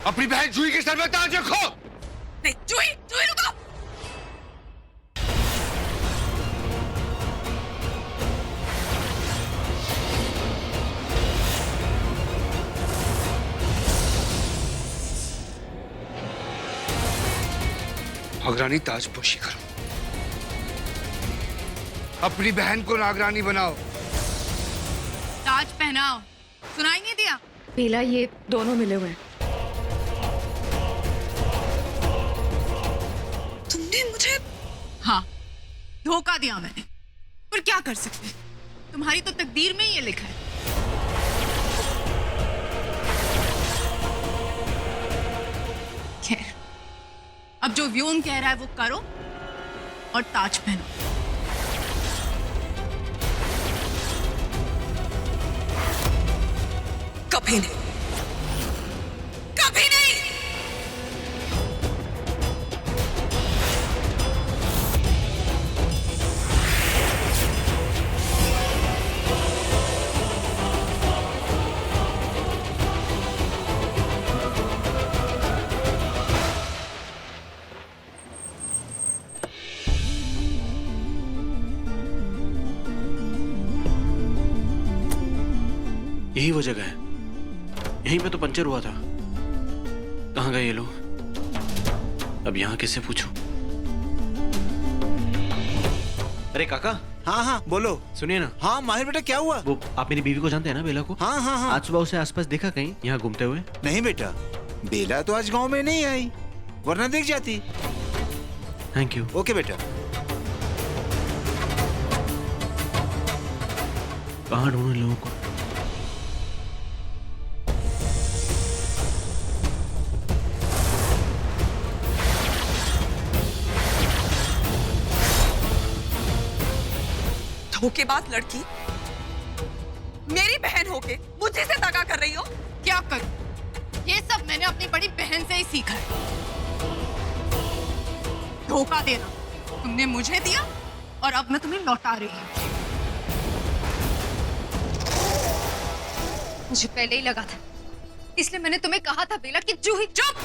अपनी बहन जूही के सर में ताज रखो। नहीं जूही, जूही रुको। नागरानी ताजपोशी करो, अपनी बहन को नागरानी बनाओ। ताज पहनाओ। सुनाई नहीं दिया? बेला, ये दोनों मिले हुए हैं। तुमने मुझे, हाँ, धोखा दिया मैंने, पर क्या कर सकते, तुम्हारी तो तकदीर में ही ये लिखा है। खैर, अब जो व्योम कह रहा है वो करो और ताज पहनो। कभी नहीं, कभी नहीं। यही वो जगह है, यहीं पे तो पंचर हुआ था। कहाँ गए ये लोग? अब यहाँ किससे पूछूं? अरे काका। हाँ हाँ बोलो। सुनिए ना। हाँ माहिर बेटा, क्या हुआ? वो आप मेरी बीवी को जानते हैं ना, बेला को? हाँ हाँ हाँ। आज सुबह उसे आसपास देखा कहीं यहाँ घूमते हुए? नहीं बेटा, बेला तो आज गांव में नहीं आई, वरना देख जाती। Thank you. ओके बेटा। कहाँ ढूंढूं इन लोगों को? धोखेबाज लड़की, मेरी बहन होके मुझे से दगा कर रही हो। क्या करूं? ये सब मैंने अपनी बड़ी बहन से ही सीखा है। धोखा देना तुमने मुझे दिया और अब मैं तुम्हें लौटा रही हूं। मुझे पहले ही लगा था, इसलिए मैंने तुम्हें कहा था बेला कि जूही। चुप!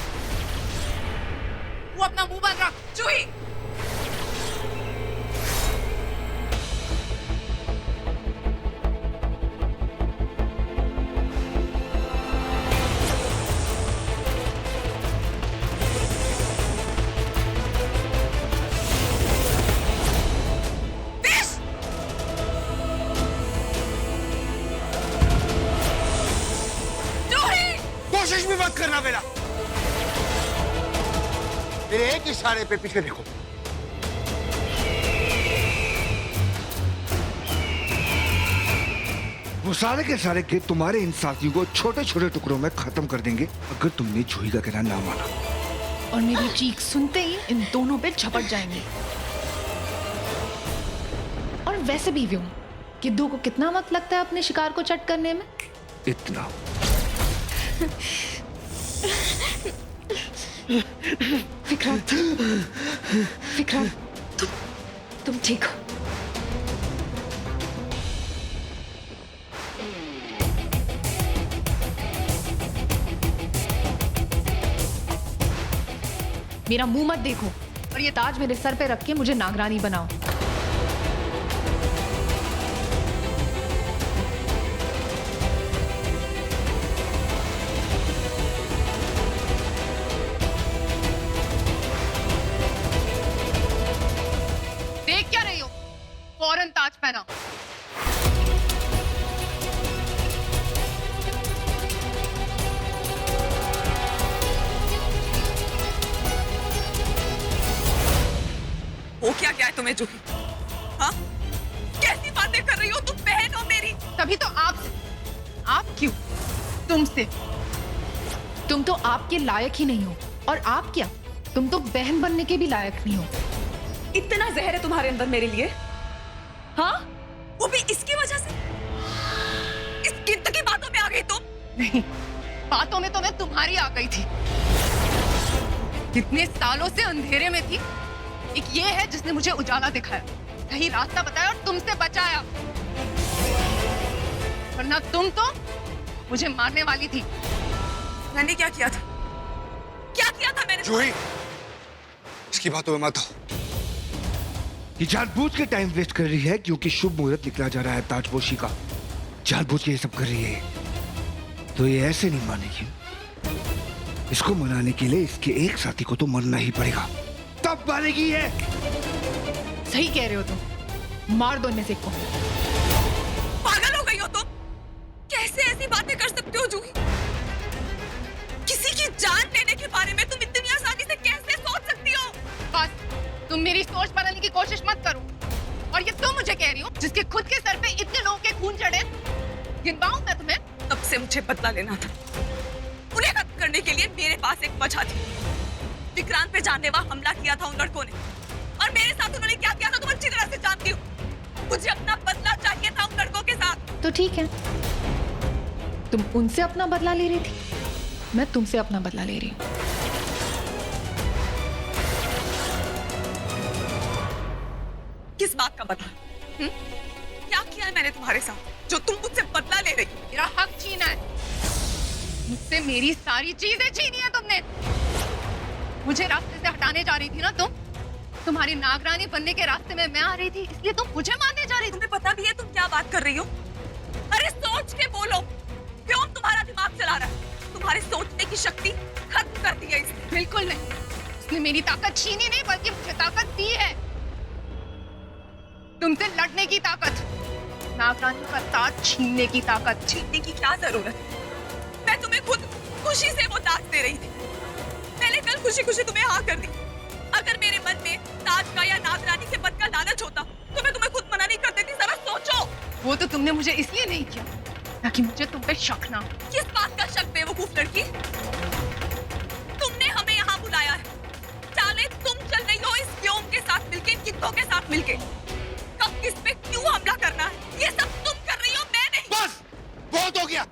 वो अपना मुंह बंद रख। जूही, कोशिश भी मत करना बेला, मेरे एक इशारे पे पीछे देखो। वो सारे के सारे के तुम्हारे इन साथियों को छोटे छोटे टुकड़ों में खत्म कर देंगे अगर तुमने जूही का कहना ना माना। और मेरी चीख सुनते ही इन दोनों पे झपट जाएंगे। और वैसे भी व्योम, गिद्धू को कितना वक्त लगता है अपने शिकार को चट करने में? इतना। विक्रांत, विक्रांत, तुम ठीक हो? मेरा मुंह मत देखो और ये ताज मेरे सर पे रख के मुझे नागरानी बनाओ। देख क्या रही हो? फौरन ताज पहनाओ। वो क्या क्या है तुम्हें जूही? हाँ? कैसी बातें कर रही हो तुम? बहन हो मेरी। तभी तो आपसे। आप क्यों? तुमसे। तुम तो आपके लायक ही नहीं हो, और आप क्या, तुम तो बहन बनने के भी लायक नहीं हो। इतना जहर है तुम्हारे अंदर मेरे लिए? हाँ? वो भी इसकी वजह से? इस गिद्ध की बातों में आ गई तुम? नहीं, बातों में तो मैं तुम्हारी आ गई थी। कितने सालों से अंधेरे में थी, एक ये है जिसने मुझे उजाला दिखाया, सही रास्ता बताया और तुमसे बचाया। वरना तुम तो मुझे मारने वाली थी। मैंने क्या किया था? जूही, इसकी बातों में मत हो। ये जानबूझ के टाइम वेस्ट कर रही है क्योंकि शुभ मुहूर्त निकला जा रहा है ताजपोशी का। जानबूझ के ये सब कर रही है तो ये ऐसे नहीं मानेगी। इसको मनाने के लिए इसके एक साथी को तो मरना ही पड़ेगा, तब मानेगी ये। सही कह रहे हो तुम, मार दो इनमें से एक को। पागल हो गई हो तुम? कैसे ऐसी बातें कर सकते हो जूही? किसी की जान लेने के बारे में तुम इतनी आसानी से कैसे सोच सकती हो? बस तुम मेरी सोच बदलने की कोशिश मत करो। और ये तुम मुझे कह रही हो जिसके खुद के सर पे इतने लोगों के खून चढ़े? गिनवाऊं मैं तुम्हें? तब से मुझे बदला लेना था। उन्हें खत्म करने के लिए मेरे पास एक वजह थी। विक्रांत पे जानलेवा हमला किया था उन लड़कों ने, और मेरे साथ उन्होंने क्या किया था तुम अच्छी तरह से जानती हो। मुझे अपना बदला चाहिए था उन लड़कों के साथ। तो ठीक है, तुम उनसे अपना बदला ले रही थी, मैं तुमसे अपना बदला ले रही हूँ। किस बात का बदला? क्या किया है मैंने तुम्हारे साथ जो तुम मुझसे बदला ले रही हो? मेरा हक छीना है, मुझसे मेरी सारी चीजें छीनी है तुमने। मुझे रास्ते से हटाने जा रही थी ना तुम? तुम्हारी नागरानी बनने के रास्ते में मैं आ रही थी, इसलिए तुम मुझे मारने जा रही थी। तुम्हें पता भी है तुम क्या बात कर रही हो? अरे सोच के बोलो, क्यों तुम्हारा दिमाग चला रहा है? तुम्हारी सोचने की शक्ति खत्म कर दी है इसने। बिल्कुल नहीं, उसने मेरी ताकत छीनी नहीं बल्कि मुझे ताकत दी है, तुमसे लड़ने की ताकत, नागरानी का ताज छीनने की ताकत। छीनने की क्या जरूरत है? मैं तुम्हें खुद खुशी से वो ताज दे रही थी। मैंने कल खुशी खुशी तुम्हें हाँ कर दी। अगर मेरे मन में ताज का या नागरानी के पद का लालच होता तो मैं तुम्हें खुद मना नहीं कर देती। जरा सोचो। वो तो तुमने मुझे इसलिए नहीं किया ताकि मुझे तुम पे शक ना हो। किस बात का शक बेवकूफ लड़की? तुमने हमें यहाँ बुलाया है, चाले तुम चल रही हो इस व्योम के साथ मिलके, इन कितों के साथ मिलके। कब किस पे क्यों हमला करना है ये सब तुम कर रही हो, मैं नहीं। बस बहुत हो गया।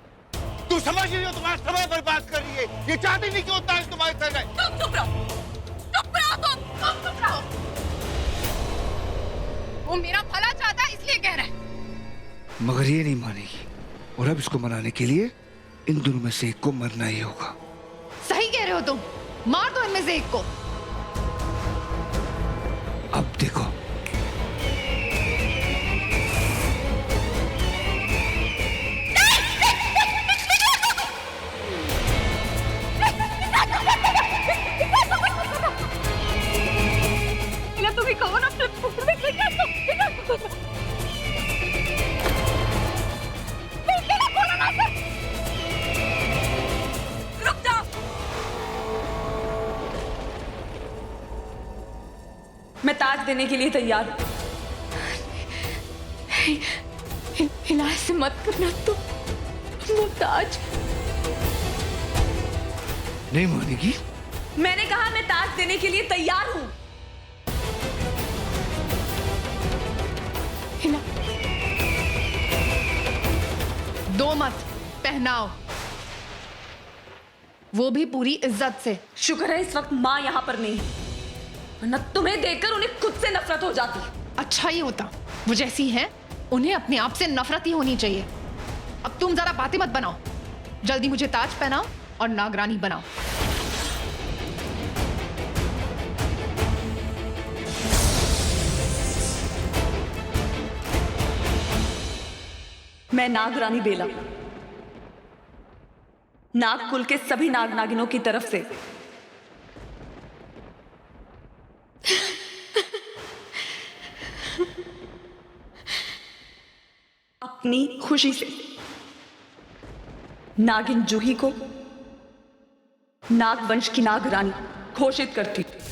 तू समझ रही हो तुम्हारा समय बर्बाद कर रही है। ये चाहती नहीं कि वो ताज तुम्हारे सर है। तुम चुप रहो, चुप रहो, तुम चुप रहो। वो मेरा भला चाहता है इसलिए कह रहा है। मगर ये नहीं मानेगी, और अब इसको मनाने के लिए इन दोनों में से एक को मरना ही होगा। सही कह रहे हो तुम, मार दो इनमें से एक को। अब देखो, तुम ही कहो ना, रुक जाओ। मैं ताज देने के लिए तैयार हूं। हिलाए से मत करना तुम, वो ताज। नहीं मानेगी। मैंने कहा मैं ताज देने के लिए तैयार हूं। हिला दो मत, पहनाओ, वो भी पूरी इज्जत से। शुक्र है इस वक्त माँ यहाँ पर नहीं है, वरना तुम्हें देखकर उन्हें खुद से नफरत हो जाती। अच्छा ही होता, वो जैसी हैं उन्हें अपने आप से नफरत ही होनी चाहिए। अब तुम जरा बातें मत बनाओ, जल्दी मुझे ताज पहनाओ और नागरानी बनाओ। मैं नागरानी बेला, नाग कुल के सभी नाग नागिनों की तरफ से अपनी खुशी से नागिन जूही को नागवंश की नागरानी घोषित करती हूं।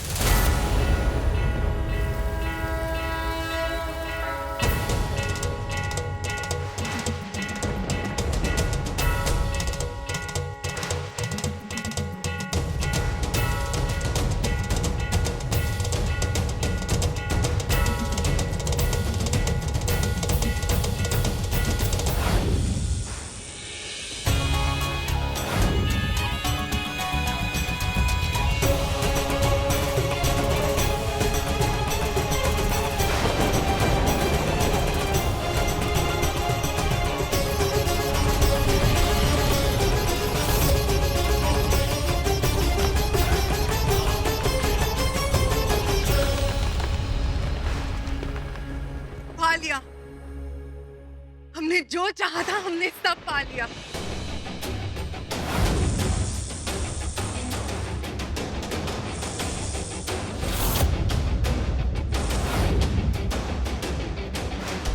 चाहा था हमने सब पा लिया।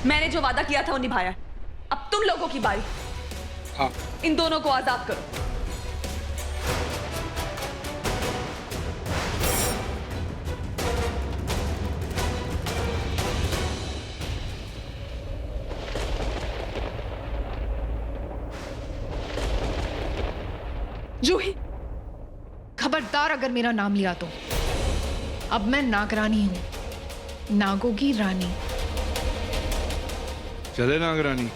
मैंने जो वादा किया था वो निभाया। अब तुम लोगों की बारी। हाँ। इन दोनों को आजाद करो। जूही, खबरदार अगर मेरा नाम लिया तो। अब मैं नागरानी हूं, नागों की रानी। चले नागरानी।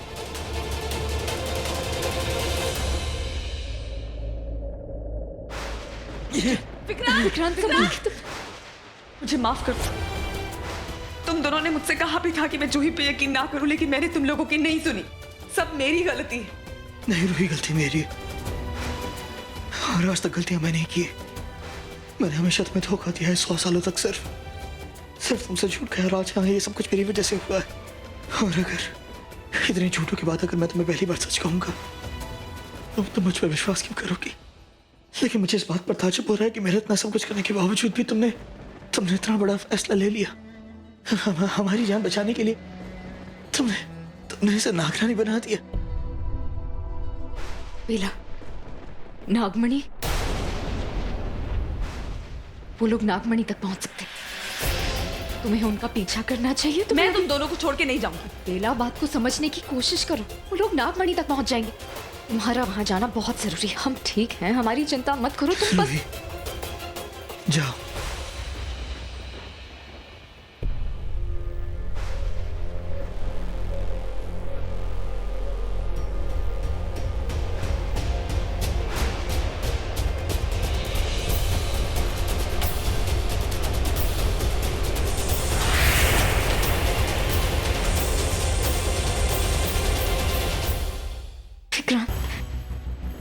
विक्रांत, मुझे माफ कर दो। तुम दोनों ने मुझसे कहा भी था कि मैं जूही पे यकीन ना करूं, लेकिन मैंने तुम लोगों की नहीं सुनी। सब मेरी गलती है। नहीं रूही, गलती मेरी है और आज तक गलतियां मैंने ही की। मैंने हमेशा तुम्हें धोखा दिया है 100 सालों तक। सिर्फ तुमसे झूठ कहा और आज ये सब कुछ मेरी वजह से हुआ है। और अगर इतने झूठों के बाद अगर मैं तुम्हें पहली बार सच कहूंगा तो तुम मुझ पर विश्वास क्यों करोगी? लेकिन मुझे इस बात पर ताज्जुब हो रहा है कि मेरे इतना सब कुछ करने के बावजूद भी तुमने इतना बड़ा फैसला ले लिया। हमारी जान बचाने के लिए तुमने इसे नागरानी बना दिया। बेला, नागमणि, वो लोग नागमणि तक पहुंच सकते। तुम्हें उनका पीछा करना चाहिए। मैं तुम दोनों को छोड़ के नहीं जाऊंगी। बेला, बात को समझने की कोशिश करो। वो लोग नागमणि तक पहुंच जाएंगे। तुम्हारा वहां जाना बहुत जरूरी है। हम ठीक हैं, हमारी चिंता मत करो तुम बस। जाओ।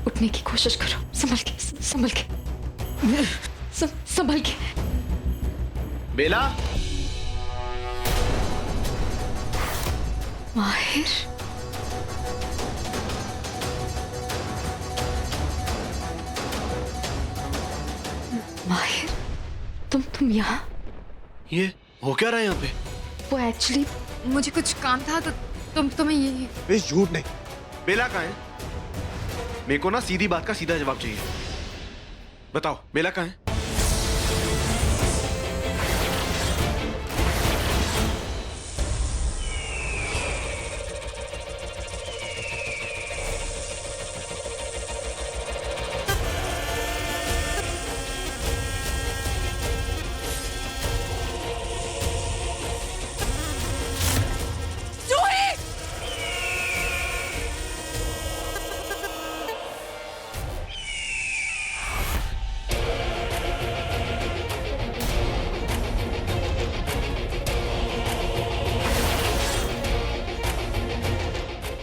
उठने की कोशिश करो। संभल के, संभल के, संभल के। बेला, माहिर, माहिर, तुम यहाँ? ये हो क्या रहा है यहाँ पे? वो एक्चुअली मुझे कुछ काम था तो तुम्हें ये। इस झूठ नहीं। बेला कहाँ है? मेरे को ना सीधी बात का सीधा जवाब चाहिए। बताओ, बेला कहाँ है?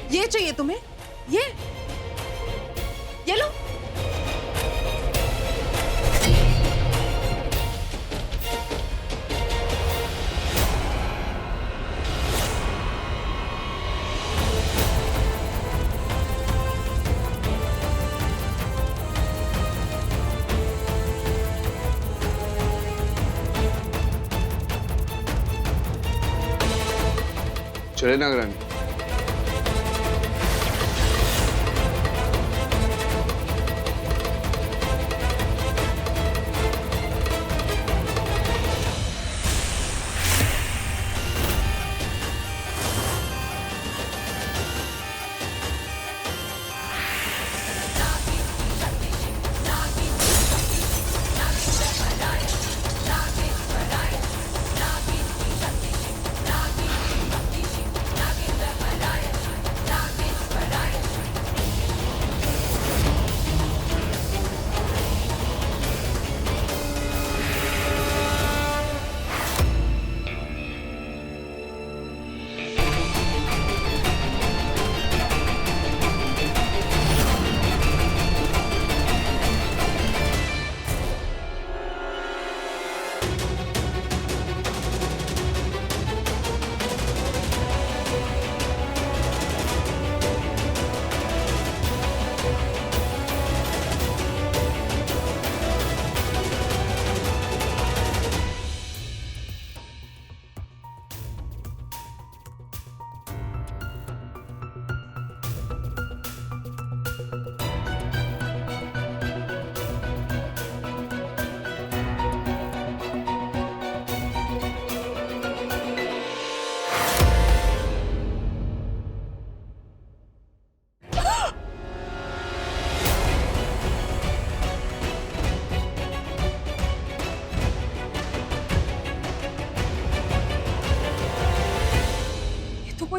ये चाहिए तुम्हें? ये लो। चले नागरानी।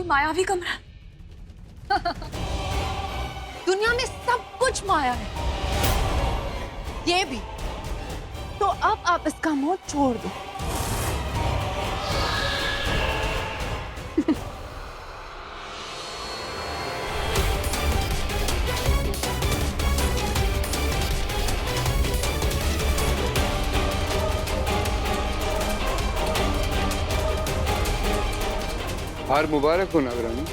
मायावी कमरा। दुनिया में सब कुछ माया है, ये भी। तो अब आप इसका मुंह छोड़ दो। हार मुबारक हो नागरानी।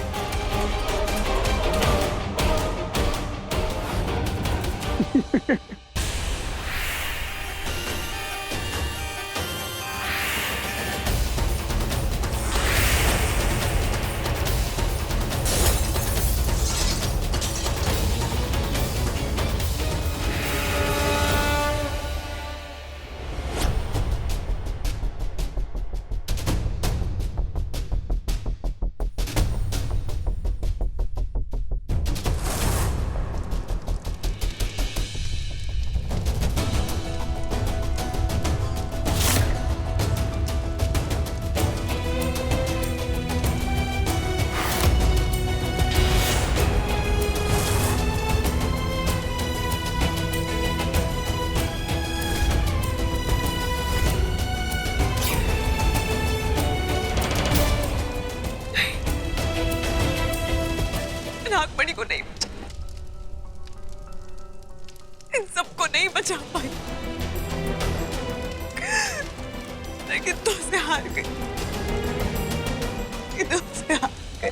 नागमणि को नहीं बचा, इन सबको नहीं बचा पाई, लेकिन तुमसे हार गई, तुमसे हार गई,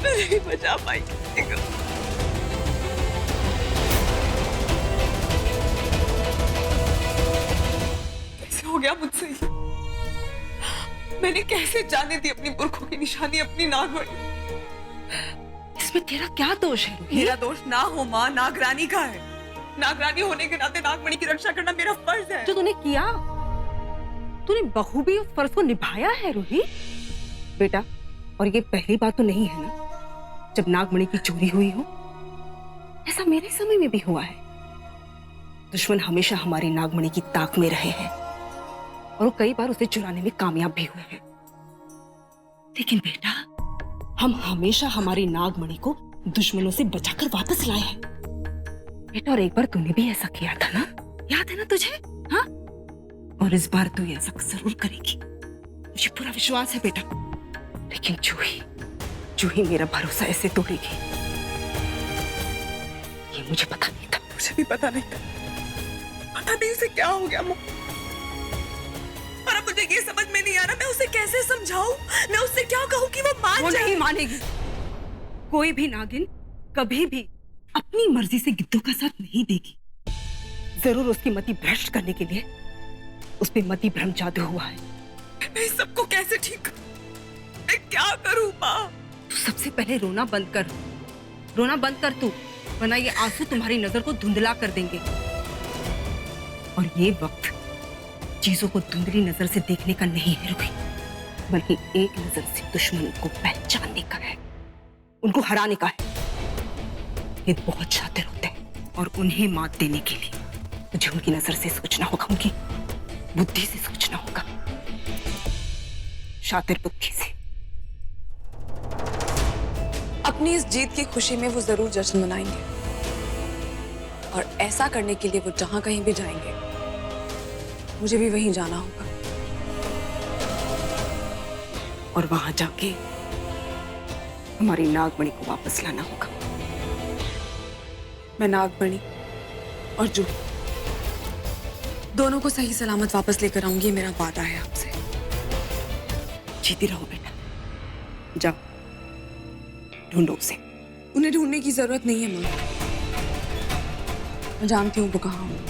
नहीं बचा पाई किसी को। कैसे हो गया मुझसे ये? मैंने कैसे जाने दी अपनी पुरखों की निशानी, अपनी नागमणि? इसमें तेरा क्या दोष है रुही? मेरा दोष ना हो माँ, नागरानी का है। नागरानी होने के नाते नागमणि की रक्षा करना मेरा फर्ज है। जो तूने किया, तूने बखूबी उस फर्ज को निभाया है रुही बेटा। और ये पहली बात तो नहीं है ना जब नागमणि की चोरी हुई हो। ऐसा मेरे समय में भी हुआ है। दुश्मन हमेशा हमारी नागमणि की ताक में रहे हैं और वो कई बार उसे चुराने में कामयाब भी हुए हैं। लेकिन बेटा, हम हमेशा हमारी नागमणि को दुश्मनों से बचाकर वापस लाए हैं बेटा। और एक बार तूने भी ऐसा किया था ना, याद है ना तुझे? हाँ, और इस बार तू ऐसा जरूर करेगी, मुझे पूरा विश्वास है बेटा। लेकिन जूही मेरा भरोसा ऐसे तोड़ेगी, ये मुझे पता नहीं था। मुझे भी पता नहीं था, पता नहीं उसे क्या हो गया माँ। और अब मुझे ये समझ में नहीं आ रहा मैं उसे कैसे समझाऊं, मैं उससे क्या कहूं कि वो मान जाए। नहीं मानेगी। कोई भी नागिन कभी भी अपनी मर्जी से गिद्धों का साथ नहीं देगी। जरूर उसकी मति भ्रष्ट करने के लिए उस पे मति भ्रम जादू हुआ है। मैं इस सबको कैसे ठीक करूं? मैं क्या करूं माँ? तू सबसे पहले रोना बंद कर, रोना बंद कर तू, वरना ये आंसू तुम्हारी नजर को धुंधला कर देंगे। और ये वक्त चीजों को धुंधली नजर से देखने का नहीं है रुही, बल्कि एक नजर से दुश्मन को पहचानने का है, उनको हराने का है। ये बहुत शातिर होते हैं और उन्हें मात देने के लिए मुझे उनकी नजर से सोचना होगा, उनकी बुद्धि से सोचना होगा, शातिर बुद्धि से। अपनी इस जीत की खुशी में वो जरूर जश्न मनाएंगे और ऐसा करने के लिए वो जहां कहीं भी जाएंगे मुझे भी वहीं जाना होगा। और वहां जाके हमारी नागमणि को वापस लाना होगा। मैं नागमणि और जूही दोनों को सही सलामत वापस लेकर आऊंगी, मेरा वादा है आपसे। जीती रहो बेटा, जाओ ढूंढो उसे। उन्हें ढूंढने की जरूरत नहीं है माँ, मैं जानती हूँ वो कहाँ हूँ।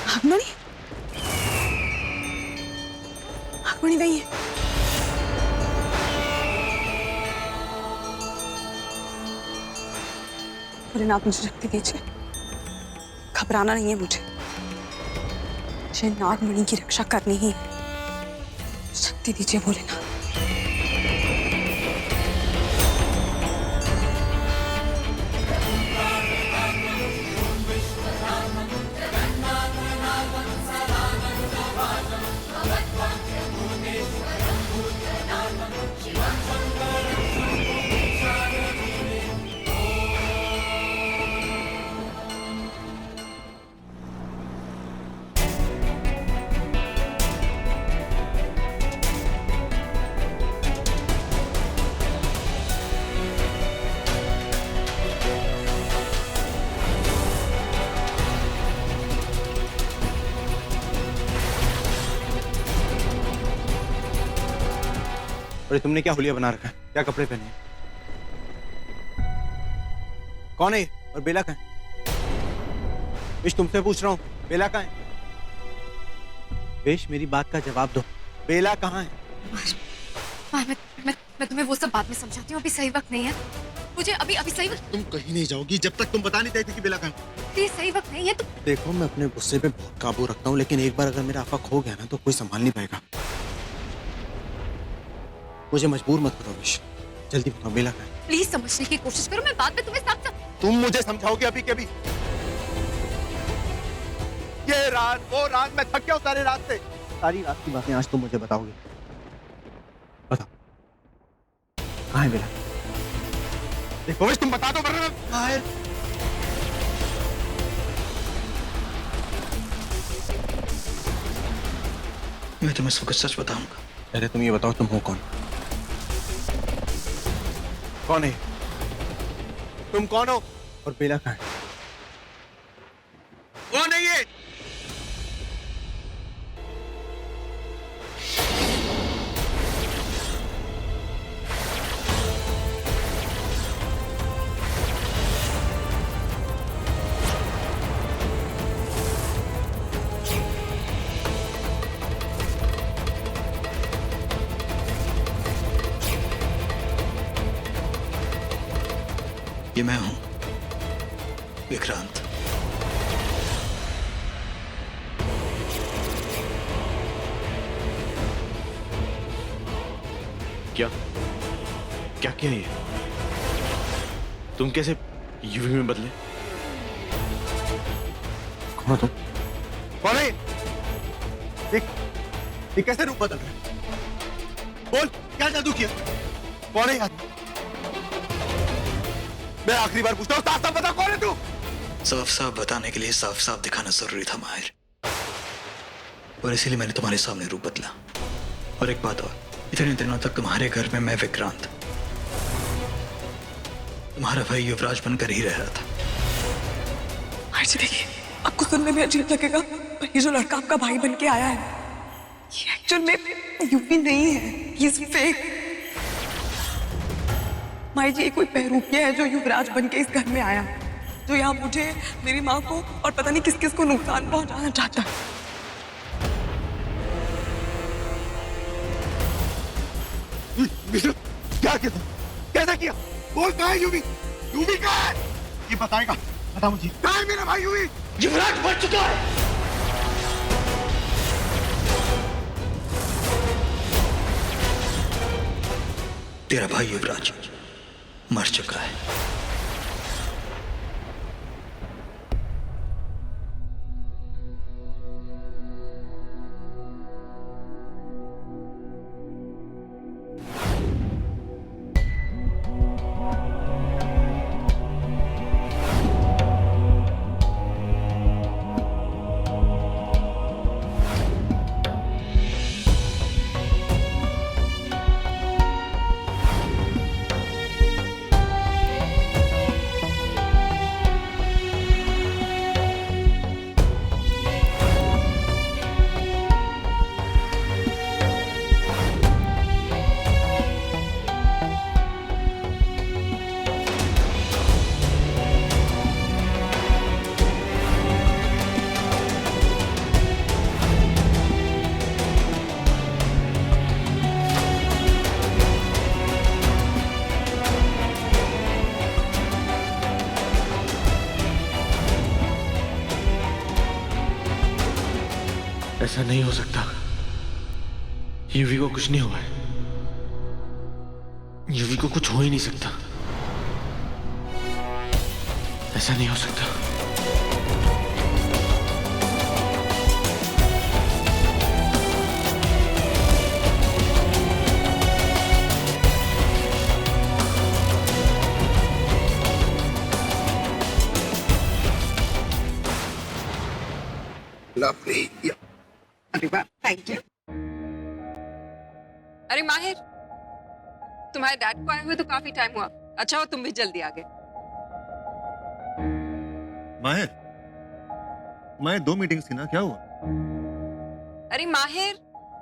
नागमणि नागमणि वही है। भोलेनाथ मुझे शक्ति दीजिए, घबराना नहीं है मुझे नागमणि की रक्षा करनी ही है। शक्ति दीजिए भोलेनाथ। अरे तुमने क्या हुलिया बना रखा है? क्या कपड़े पहने हैं? कौन है ये? और बेला कहाँ है? विश तुमसे पूछ रहा हूँ, बेला कहाँ है? विश मेरी बात का जवाब दो, बेला कहाँ है? मैं तुम्हें वो सब बात में समझाती हूँ, अभी सही वक्त नहीं है। मुझे अभी सही वक्त। तुम कहीं नहीं जाओगी जब तक तुम बता नहीं देती कि बेला कहाँ है। प्लीज सही वक्त नहीं है तो। देखो मैं अपने गुस्से पे बहुत काबू रखता हूँ, लेकिन एक बार अगर मेरा आफा खो गया ना तो कोई संभाल नहीं पाएगा। मुझे मजबूर मत करो विश, जल्दी बताओ बेला कहाँ है? प्लीज समझने की कोशिश करो, मैं बाद में तुम्हें सब। तुम मुझे समझाओगे अभी के अभी? ये रात वो रात, मैं थक गया हूँ सारे रात से। सारी रात की बातें आज तुम मुझे बताओगे। बताओ कहाँ है बेला? देखो विश तुम बता दो वरना माहिर, मैं तुम्हें सब कुछ सच बताऊंगा। पहले तुम ये बताओ तुम हो कौन? कौन है? तुम कौन हो? और बेला कहाँ है? कौन है ये? ये मैं हूं, विक्रांत। क्या क्या किया ये? तुम कैसे यूवी में बदले? कौन हो तुम? कौन है ये कैसे रूप बदल रहा है? बोल, क्या जादू किया? कौन है यार? मैं आखिरी बार पूछता हूँ, साफ साफ बता कौन है तू? साफ साफ बताने के लिए साफ साफ दिखाना जरूरी था माहिर, और इसीलिए मैंने तुम्हारे सामने रूप बदला। और एक बात और, इतने दिनों तक तुम्हारे घर में मैं विक्रांत, तुम्हारा भाई युवराज बनकर ही रह रहा था। जी देखिए, आपको सुनने में अजीब लगेगा, पर ये जो लड़का आपका भाई बन के आया है, ये एक्चुअल में यूपी नहीं है, ये फेक। माई जी, ये कोई बहरूपिया है जो युवराज बन के इस घर में आया, जो यहाँ मुझे, मेरी माँ को और पता नहीं किस किस को नुकसान पहुंचाना चाहता है। क्या किया? कैसा किया? बोल, कहाँ है यूवी? यूवी कहाँ है? ये बताएगा, बता मुझे। कहाँ है मेरा भाई यूवी? युवराज मर चुका है। तेरा भाई युवराज मर चुका है। ऐसा नहीं हो सकता। यूवी को कुछ नहीं हुआ है। यूवी को कुछ हो ही नहीं सकता। ऐसा नहीं हो सकता। Lovely. Yeah. अरे वाह, थैंक यू। अरे माहिर, तुम्हारे डैड को आए हुए तो काफी टाइम हुआ। अच्छा हो तुम भी जल्दी आ गए। माहिर, माहिर 2 मीटिंग्स थी ना, क्या हुआ? अरे माहिर,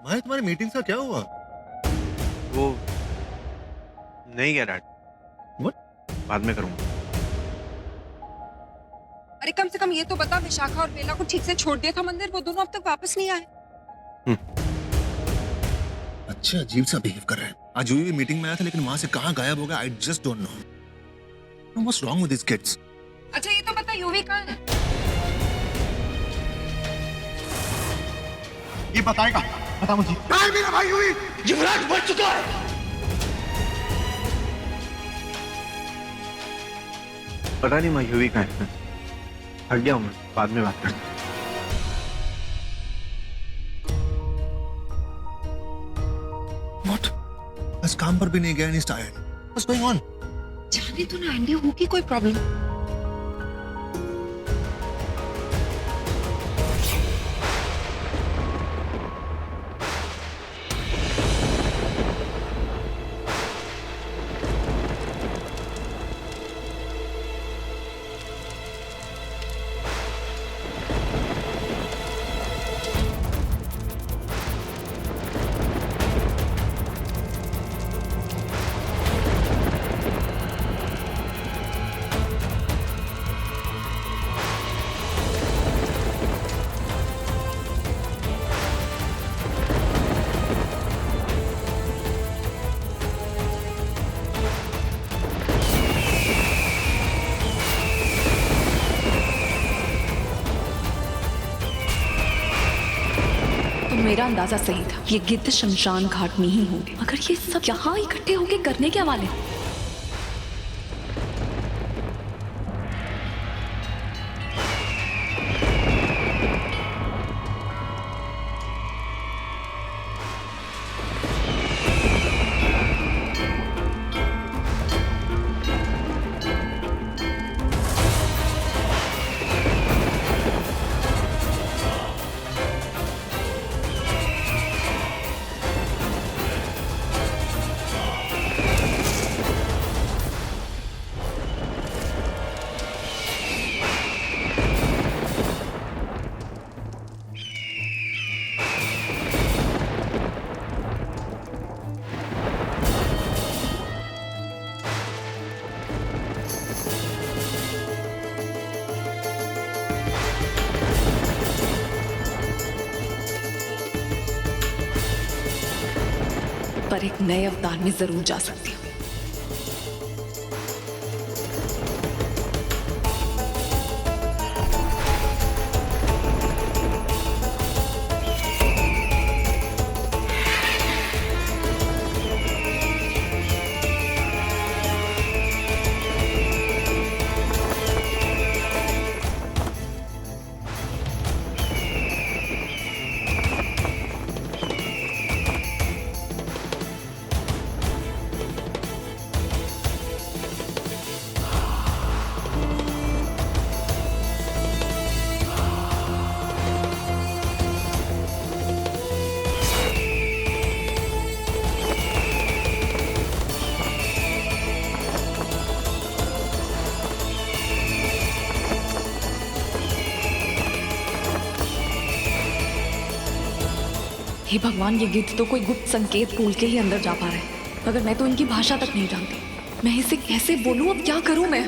माहिर तुम्हारी मीटिंग्स का क्या हुआ? वो नहीं गया डैड। What? बाद में करूंगा। अरे कम से कम ये तो बता, विशाखा और बेला को ठीक से छोड़ दिया था मंदिर, वो दोनों अब तक वापस नहीं आए। अच्छा अजीब सा बिहेव कर रहे हैं। आज यूवी मीटिंग में आया था लेकिन वहां से कहां गायब हो गया, I just don't know. What's wrong with this kids? अच्छा ये तो बता, यूवी कहाँ है? ये बताएगा, बता मुझे। कहाँ है मेरा भाई यूवी? युवराज मर चुका है। पता नहीं मैं यूवी कहाँ है। हट गया हूँ मैं, बाद में बात करता हूँ। व्हाट? आज काम पर भी नहीं गया, is tired. What's going on? जाने तो ना एंडी, होगी कोई प्रॉब्लम। मेरा अंदाजा सही था, ये गिद्ध शमशान घाट में ही होंगे। मगर ये सब यहाँ इकट्ठे होके करने क्या वाले? पर एक नए अवतार में जरूर जा सकती हूँ। हे भगवान, ये गिद्ध तो कोई गुप्त संकेत बोल के ही अंदर जा पा रहा है, मगर मैं तो इनकी भाषा तक नहीं जानती। मैं इसे कैसे बोलूं? अब क्या करूं मैं?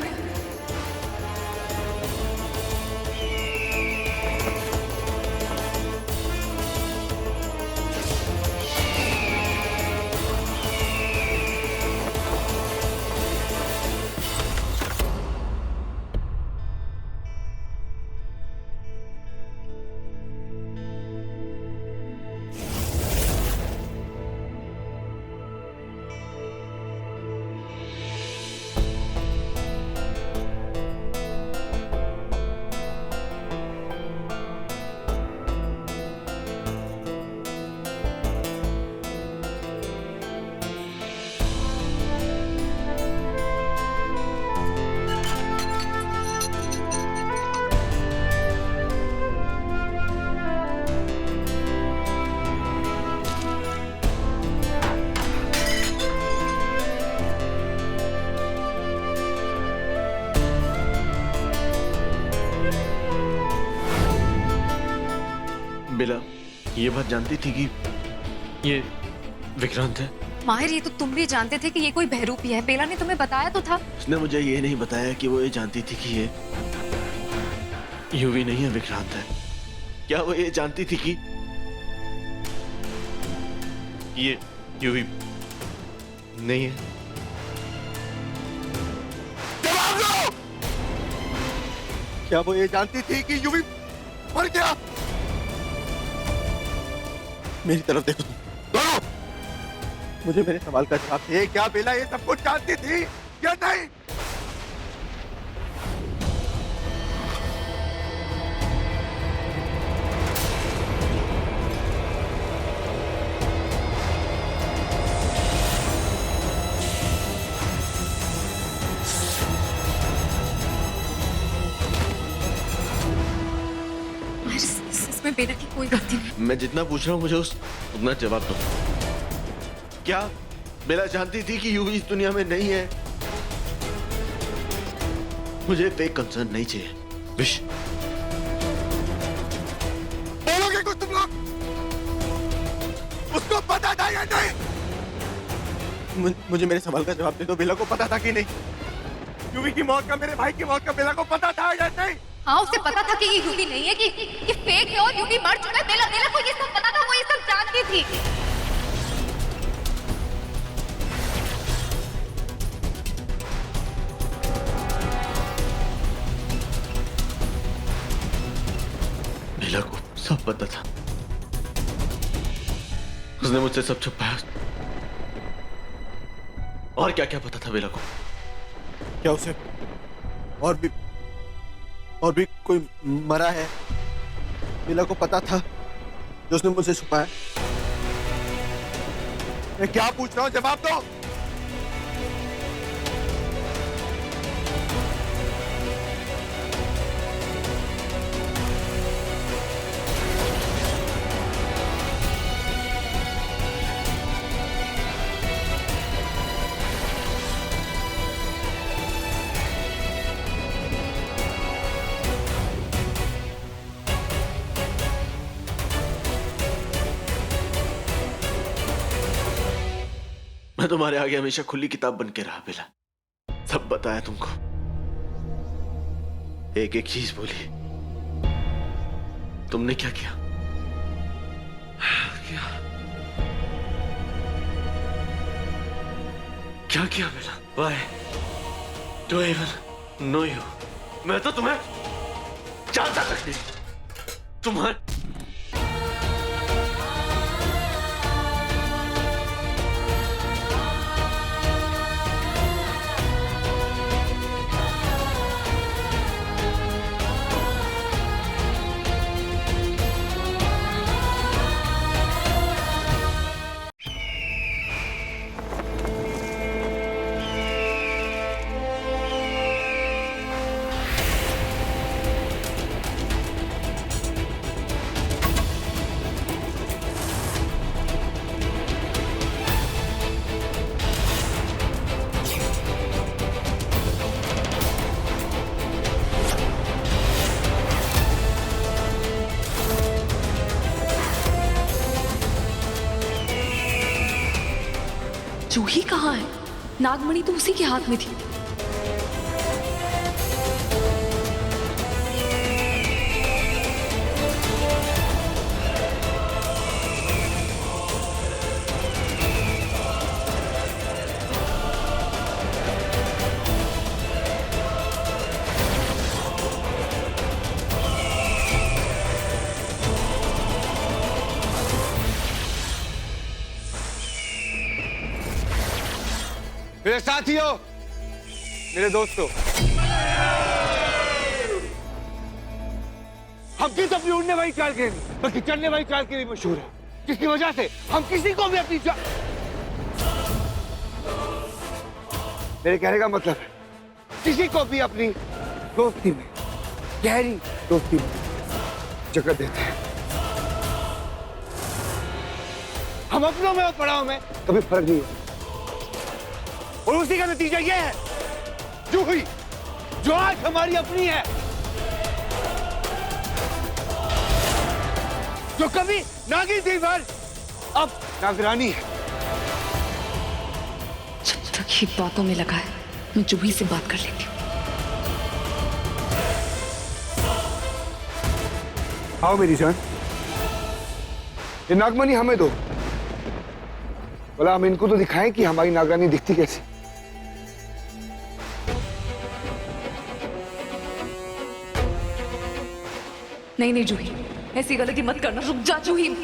बेला ये बात जानती थी कि ये विक्रांत है? माहिर, ये तो तुम भी जानते थे कि ये कोई बहरूपी है। बेला ने तुम्हें बताया तो था। उसने मुझे ये नहीं बताया कि वो ये जानती थी कि ये यूवी नहीं है, विक्रांत है। क्या वो ये जानती थी कि ये यूवी नहीं है? जवाब दो! क्या वो ये जानती थी कि यूवी मर गया? मेरी तरफ देखो तुम दोनों। मुझे मेरे सवाल का जवाब दे। क्या बेला ये सब कुछ जानती थी या नहीं? इसमें बेला की कोई गलती नहीं। मैं जितना पूछ रहा हूँ मुझे उतना जवाब दो। क्या बेला जानती थी कि यूवी इस दुनिया में नहीं है? मुझे फेक कंसर्न नहीं चाहिए। विश बोलोगे कुछ तुम लोग? उसको पता था या नहीं? मुझे मेरे सवाल का जवाब दे दो। बेला को पता था कि नहीं? यूवी की मौत का, मेरे भाई की मौत का बेला को पता था या नहीं? हाँ, उसे पता था कि ये यूवी नहीं है, कि ये फेक है और यूवी मर चुका है। बेला को ये सब पता था, वो ये सब जानती थी। बेला को सब पता था। उसने मुझसे सब छुपाया। और क्या क्या पता था बेला को? क्या उसे और भी कोई मरा है? बेला को पता था जो उसने मुझसे छुपाया? मैं क्या पूछ रहा हूं, जवाब दो। मैं तुम्हारे आगे हमेशा खुली किताब बन के रहा बेला। सब बताया तुमको, एक एक चीज बोली। तुमने क्या किया? क्या किया बेला? Why do I even know you? मैं तो तुम्हें जानता तक नहीं। तुम्हारे जूही कहाँ है? नागमणि तो उसी के हाथ में थी। मेरे साथियों, मेरे दोस्तों, हम किस अपनी उड़ने वाली चाल के नहीं बल्कि चलने वाली चाल के लिए मशहूर है, जिसकी वजह से हम किसी को भी अपनी मेरे कहने का मतलब है किसी को भी अपनी दोस्ती में, गहरी दोस्ती में जगह देते हैं। हम अपनों में और पड़ाव में कभी फर्क नहीं है, और उसी का नतीजा यह है जूही, जो आज हमारी अपनी है, जो कभी नागिन थी पर अब नागरानी है। जब तक ये बातों में लगा है मैं जूही से बात कर लेती हूँ। आओ मेरी जान, ये नागमणि हमें दो। बोला हम इनको तो दिखाएं कि हमारी नागरानी दिखती कैसी। नहीं नहीं जूही, ऐसी गलती मत करना, रुक जा जूही।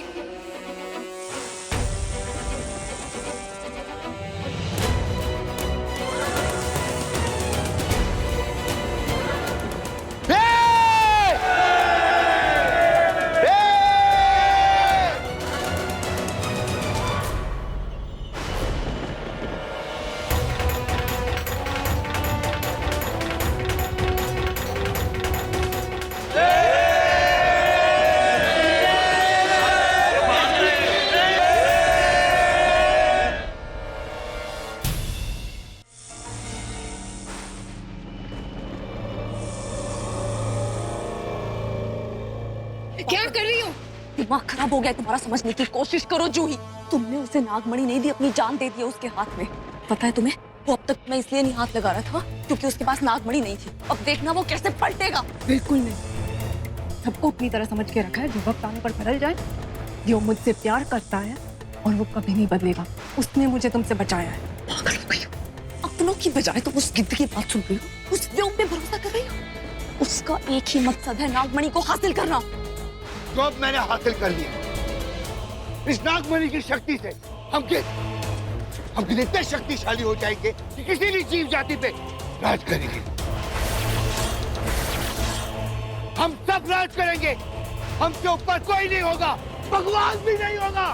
क्या कर रही हो? दिमाग खराब हो गया तुम्हारा, समझने की कोशिश करो जूही। तुमने उसे नागमणि नहीं दी, अपनी जान दे दी उसके हाथ में। पता है तुम्हें, वो अब तक मैं इसलिए नहीं हाथ लगा रहा था क्योंकि उसके पास नागमणि नहीं थी। अब देखना वो कैसे पलटेगा। बिल्कुल नहीं, सबको अपनी तरह समझ के रखा है। जो वक्त आने पर बदल जाए, जो मुझसे प्यार करता है और वो कभी नहीं बदलेगा। उसने मुझे तुमसे बचाया है। पागल हो गई हो। अपनों की बजाय तुम उस गिद्ध की बात सुन रही हो, उस व्योम पे भरोसा कर रही हो। उसका एक ही मकसद है, नागमणि को हासिल करना। जो अब मैंने हासिल कर लिया। इस नागमणि की शक्ति से हम इतने शक्तिशाली हो जाएंगे कि किसी भी जीव जाति पे राज करेंगे। हम सब राज करेंगे। हमसे ऊपर कोई नहीं होगा, भगवान भी नहीं होगा।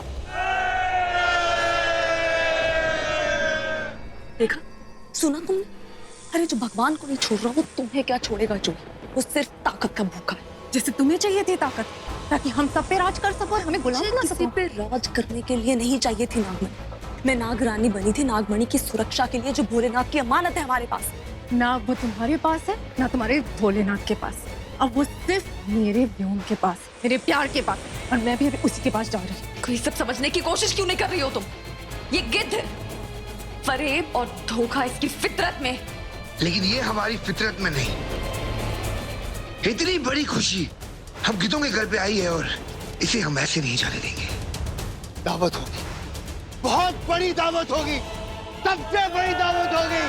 देखा, सुना तुमने? अरे जो भगवान को नहीं छोड़ रहा वो तुम्हें क्या छोड़ेगा जो? वो सिर्फ ताकत का भूखा है। जैसे तुम्हें चाहिए थी ताकत, ताकि हम सब पे राज कर सको और हमें गुलाम ना किसी सको। पे राज करने के लिए नहीं चाहिए थी नागमणि। मैं नागरानी बनी थी नागमणि की सुरक्षा के लिए, जो भोलेनाथ की अमानत है हमारे पास। ना वो तुम्हारे पास है, ना तुम्हारे भोलेनाथ के पास। अब वो सिर्फ मेरे व्योम के पास, मेरे प्यार के पास, और मैं भी अभी उसी के पास जा रही हूँ। कोई सब समझने की कोशिश क्यों नहीं कर रही हो तुम? ये गिद्ध है, फरेब और धोखा इसकी फितरत में। लेकिन ये हमारी फितरत में नहीं। इतनी बड़ी खुशी हम गिद्धों के घर पे आई है और इसे हम ऐसे नहीं जाने देंगे। दावत होगी, बहुत बड़ी दावत होगी, सबसे बड़ी दावत होगी।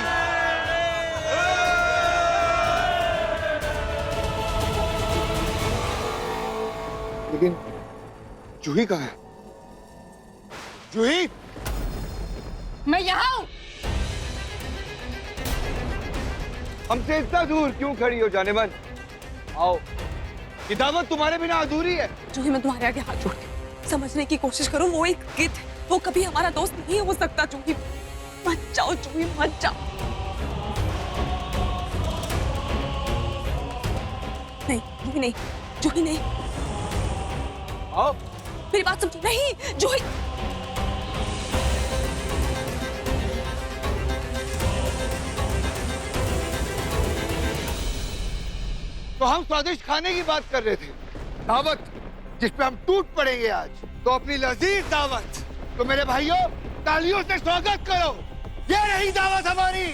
लेकिन जूही कहाँ है? जूही, मैं यहाँ हूँ। हमसे इतना दूर क्यों खड़ी हो जाने मन? आओ, ये दावत तुम्हारे बिना अधूरी है। जूही, मैं तुम्हारे आगे हाथ जोड़ती हूँ, समझने की कोशिश करो। वो एक गिद्ध है, वो कभी हमारा दोस्त नहीं हो सकता। जूही मत जाओ, जूही मत जाओ। नहीं जूही नहीं, जूही नहीं, आओ, मेरी बात समझो। नहीं जूही, तो हम स्वादिष्ट खाने की बात कर रहे थे, दावत जिस पे हम टूट पड़ेंगे आज। तो अपनी लजीज दावत, तो मेरे भाइयों तालियों से स्वागत करो। ये रही दावत हमारी।